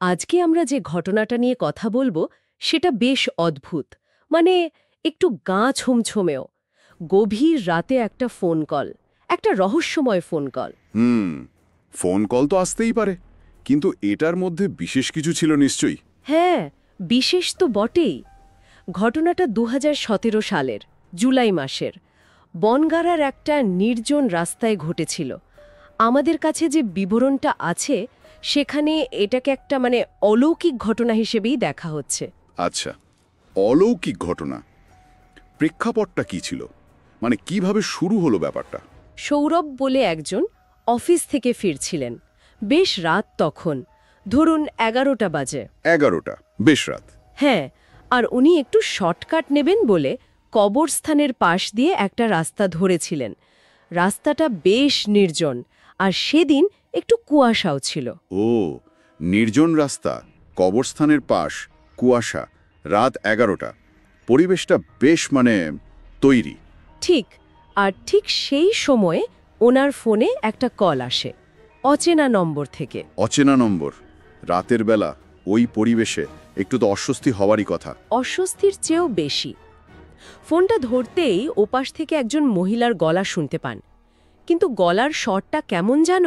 আজকে আমরা যে ঘটনাটা নিয়ে কথা বলবো সেটা বেশ অদ্ভুত, মানে একটু গা ছমছমেও। গভীর রাতে একটা ফোন কল, একটা রহস্যময় ফোন কল। হুম। ফোন কল তো আসতেই পারে, কিন্তু এটার মধ্যে বিশেষ কিছু ছিল নিশ্চয়ই। হ্যাঁ, বিশেষ তো বটেই। ঘটনাটা ২০১৭ সালের জুলাই মাসের বনগাঁর একটা নির্জন রাস্তায় ঘটেছিল। আমাদের কাছে যে বিবরণটা আছে সেখানে এটাকে একটা অলৌকিক ঘটনা হিসেবেই দেখা হচ্ছে। আচ্ছা, অলৌকিক ঘটনা। প্রেক্ষাপটটা কি ছিল? মানে কিভাবে শুরু হলো ব্যাপারটা? সৌরভ বলে একজন অফিস থেকে ফিরছিলেন। বেশ রাত তখন, ধরুন ১১টা বাজে। 11টা, বেশ রাত। হ্যাঁ, আর উনি একটু শর্টকাট নেবেন বলে কবরস্থানের পাশ দিয়ে একটা রাস্তা ধরেছিলেন। রাস্তাটা বেশ নির্জন, আর সেদিন একটু কুয়াশাও ছিল। ও, নির্জন রাস্তা, কবরস্থানের পাশ, কুয়াশা, রাত 11টা। পরিবেশটা বেশ তৈরি। ঠিক, আর ঠিক সেই সময়ে ওনার ফোনে একটা কল আসে, অচেনা নম্বর থেকে। অচেনা নম্বর, রাতের বেলা, ওই পরিবেশে একটু তো অস্বস্তি হওয়ারই কথা। অস্বস্তির চেয়েও বেশি। ফোনটা ধরতেই ওপাশ থেকে একজন মহিলার গলা শুনতে পান, কিন্তু গলার স্বরটা কেমন যেন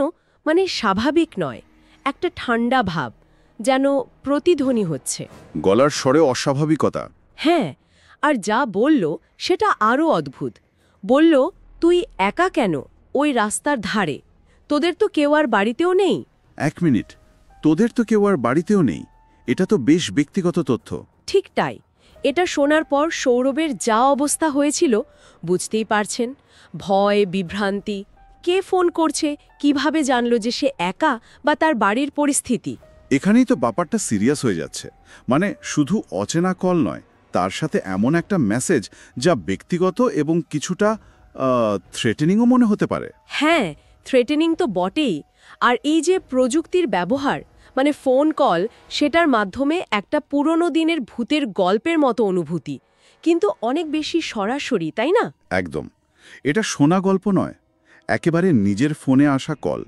স্বাভাবিক নয়, একটা ঠান্ডা ভাব, যেন প্রতিধ্বনি হচ্ছে। গলার স্বরে অস্বাভাবিকতা। হ্যাঁ, আর যা বলল সেটা আরও অদ্ভুত। বলল, তুই একা কেন ওই রাস্তার ধারে? তোদের তো কেউ আর বাড়িতেও নেই। 1 মিনিট, তোদের তো কেউ আর বাড়িতেও নেই? এটা তো বেশ ব্যক্তিগত তথ্য। ঠিক তাই। এটা শোনার পর সৌরভের যা অবস্থা হয়েছিল বুঝতেই পারছেন। ভয়, বিভ্রান্তি। কে ফোন করছে, কিভাবে জানল যে সে একা, বা তার বাড়ির পরিস্থিতি? এখানেই তো ব্যাপারটা সিরিয়াস হয়ে যাচ্ছে। শুধু অচেনা কল নয়, তার সাথে এমন একটা মেসেজ যা ব্যক্তিগত এবং কিছুটা থ্রেটেনিংও মনে হতে পারে। হ্যাঁ, থ্রেটেনিং তো বটেই। আর এই যে প্রযুক্তির ব্যবহার, ফোন কল, সেটার মাধ্যমে একটা পুরনো দিনের ভূতের গল্পের মতো অনুভূতি, কিন্তু অনেক বেশি সরাসরি, তাই না? একদম। এটা শোনা গল্প নয়, একেবারে নিজের ফোনে আসা কল।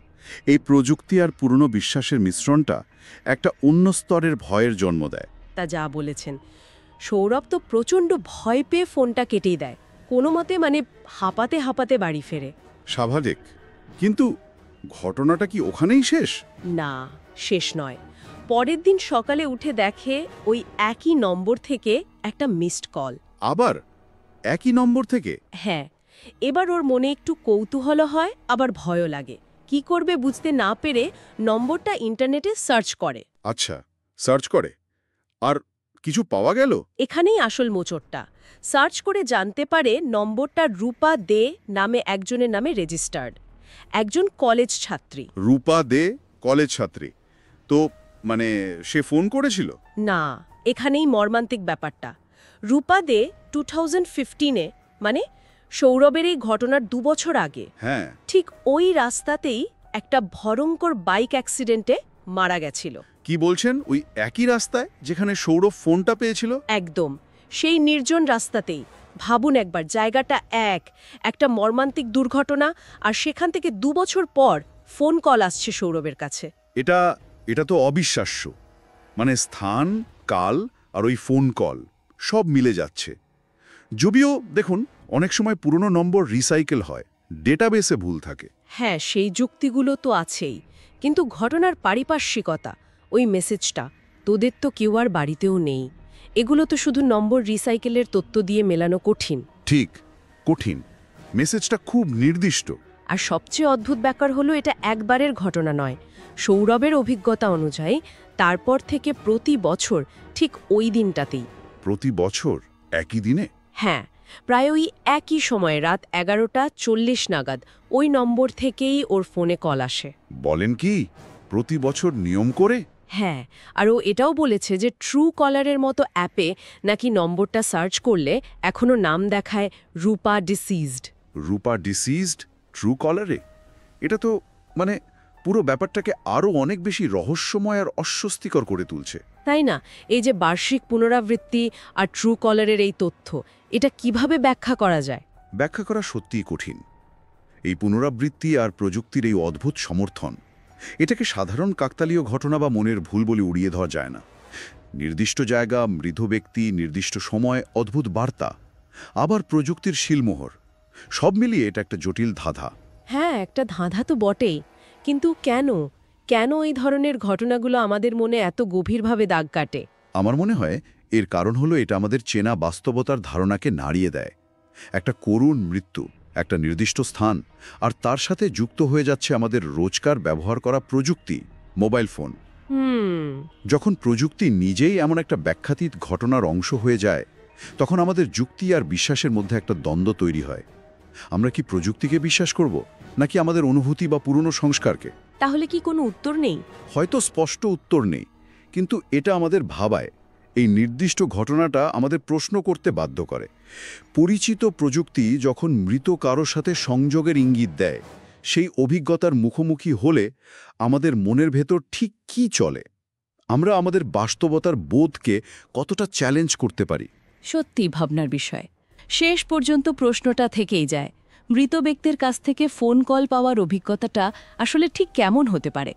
এই প্রযুক্তি আর পুরনো বিশ্বাসের মিশ্রণটা একটা অন্য স্তরের ভয়ের জন্ম দেয়। তা যা বলেছেন। সৌরভ তো প্রচণ্ড ভয় পেয়ে ফোনটা কেটেই দেয়, কোনো মতে হাঁপাতে হাঁপাতে বাড়ি ফেরে। স্বাভাবিক, কিন্তু ঘটনাটা কি ওখানেই শেষ? না, শেষ নয়। পরের দিন সকালে উঠে দেখে ওই একই নম্বর থেকে একটা মিসড কল। আবার একই নম্বর থেকে? হ্যাঁ, এবার ওর মনে একটু কৌতূহল হয়, আবার ভয়ও লাগে। কি করবে বুঝতে না পেরে নম্বরটা ইন্টারনেটে সার্চ করে। আচ্ছা, সার্চ করে আর কিছু পাওয়া গেল? এখানেই আসল মোচড়টা। সার্চ করে জানতে পারে নম্বরটা রূপা দে নামে একজনের নামে রেজিস্টার্ড, একজন কলেজ ছাত্রী। রূপা দে, কলেজ ছাত্রী? তো সে ফোন করেছিল? না, এখানেই মর্মান্তিক ব্যাপারটা। রূপা দে 2015-এ, সৌরভের এই ঘটনার 2 বছর আগে, হ্যাঁ। ঠিক ওই রাস্তাতেই একটা ভয়ঙ্কর বাইক অ্যাক্সিডেন্টে মারা গেছিল। কি বলছেন? ওই একই রাস্তায় যেখানে সৌরভ ফোনটা পেয়েছিল? একদম, সেই নির্জন রাস্তাতেই। ভাবুন একবার, জায়গাটা একটা মর্মান্তিক দুর্ঘটনা, আর সেখান থেকে 2 বছর পর ফোন কল আসছে সৌরভের কাছে। এটা এটা তো অবিশ্বাস্য। স্থান, কাল আর ওই ফোন কল সব মিলে যাচ্ছে। যদিও দেখুন, অনেক সময় পুরনো নম্বর রিসাইকেল হয়, ডেটাবেসে ভুল থাকে। হ্যাঁ, সেই যুক্তিগুলো তো আছেই, কিন্তু ঘটনার পারিপার্শ্বিকতা, ওই মেসেজটা, তোদের তো কেউ আর বাড়িতেও নেই, এগুলো তো শুধু নম্বর রিসাইকেলের তথ্য দিয়ে মেলানো কঠিন। ঠিক, কঠিন। মেসেজটা খুব নির্দিষ্ট। আর সবচেয়ে অদ্ভুত ব্যাপার হলো, এটা একবারের ঘটনা নয়। সৌরভের অভিজ্ঞতা অনুযায়ী তারপর থেকে প্রতি বছর ঠিক ওই দিনটাতেই। প্রতি বছর একই দিনে? হ্যাঁ, প্রায় ওই একই সময়ে রাত 11:40 নাগাদ ওই নম্বর থেকেই ওর ফোনে কল আসে। বলেন কি, প্রতি বছর নিয়ম করে? হ্যাঁ, আর ও এটাও বলেছে যে ট্রু কলারের মতো অ্যাপে নাকি নম্বরটা সার্চ করলে এখনো নাম দেখায় রূপা ডিসিজড। রূপা ডিসিজড ট্রু কলারে? এটা তো পুরো ব্যাপারটাকে আরও অনেক বেশি রহস্যময় আর অস্বস্তিকর করে তুলছে। তাই না? এই যে বার্ষিক পুনরাবৃত্তি আর ট্রু কলারের এই তথ্য, এটা কিভাবে ব্যাখ্যা করা যায়? ব্যাখ্যা করা সত্যিই কঠিন। এই পুনরাবৃত্তি আর প্রযুক্তির এই অদ্ভুত সমর্থন, এটাকে সাধারণ কাকতালীয় ঘটনা বা মনের ভুল বলে উড়িয়ে দেওয়া যায় না। নির্দিষ্ট জায়গা, মৃত ব্যক্তি, নির্দিষ্ট সময়, অদ্ভুত বার্তা, আবার প্রযুক্তির শিলমোহর, সব মিলিয়ে এটা একটা জটিল ধাঁধা। হ্যাঁ, একটা ধাঁধা তো বটেই, কিন্তু কেন কেন এই ধরনের ঘটনাগুলো আমাদের মনে এত গভীরভাবে দাগ কাটে? আমার মনে হয় এর কারণ হলো এটা আমাদের চেনা বাস্তবতার ধারণাকে নাড়িয়ে দেয়। একটা করুণ মৃত্যু, একটা নির্দিষ্ট স্থান, আর তার সাথে যুক্ত হয়ে যাচ্ছে আমাদের রোজকার ব্যবহার করা প্রযুক্তি, মোবাইল ফোন। যখন প্রযুক্তি নিজেই এমন একটা ব্যাখ্যাতীত ঘটনার অংশ হয়ে যায়, তখন আমাদের যুক্তি আর বিশ্বাসের মধ্যে একটা দ্বন্দ্ব তৈরি হয়। আমরা কি প্রযুক্তিকে বিশ্বাস করব, নাকি আমাদের অনুভূতি বা পুরনো সংস্কারকে? তাহলে কি কোনো উত্তর নেই? হয়তো স্পষ্ট উত্তর নেই, কিন্তু এটা আমাদের ভাবায়। এই নির্দিষ্ট ঘটনাটা আমাদের প্রশ্ন করতে বাধ্য করে। পরিচিত প্রযুক্তি যখন মৃত কারোর সাথে সংযোগের ইঙ্গিত দেয়, সেই অভিজ্ঞতার মুখোমুখি হলে আমাদের মনের ভেতর ঠিক কী চলে? আমরা আমাদের বাস্তবতার বোধকে কতটা চ্যালেঞ্জ করতে পারি? সত্যি ভাবনার বিষয়। শেষ পর্যন্ত প্রশ্নটা থেকেই যায়, মৃত ব্যক্তির কাছ থেকে ফোন কল পাওয়ার অভিজ্ঞতাটা আসলে ঠিক কেমন হতে পারে?